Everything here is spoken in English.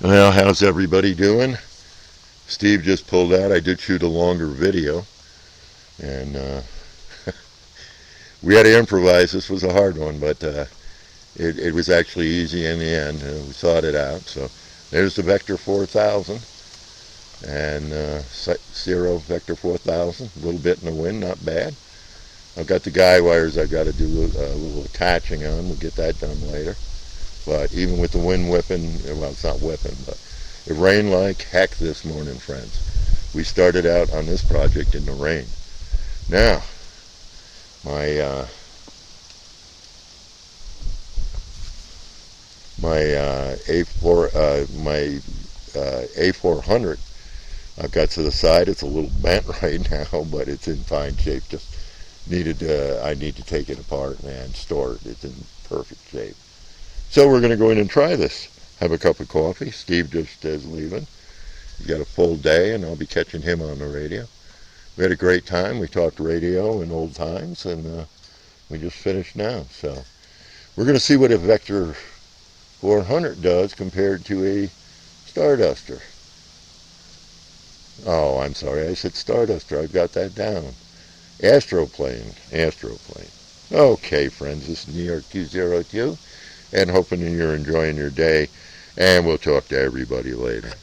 Well, how's everybody doing? Steve just pulled out. I did shoot a longer video, and we had to improvise. This was a hard one, but it was actually easy in the end. We thought it out. So there's the Vector 4000 and Siro Vector 4000. A little bit in the wind, not bad. I've got the guy wires I've got to do a little attaching on. We'll get that done later. But even with the wind whipping, well, it's not whipping, but it rained like heck this morning, friends. We started out on this project in the rain. Now, my A400, I've got to the side. It's a little bent right now, but it's in fine shape. Just I need to take it apart and store it. It's in perfect shape. So we're going to go in and try this. Have a cup of coffee. Steve just is leaving. He's got a full day, and I'll be catching him on the radio. We had a great time. We talked radio in old times, and we just finished now. So we're going to see what a Vector 400 does compared to a Starduster. Oh, I'm sorry. I said Starduster. I've got that down. Astroplane. Okay, friends. This is NY202. And hoping you're enjoying your day, and we'll talk to everybody later.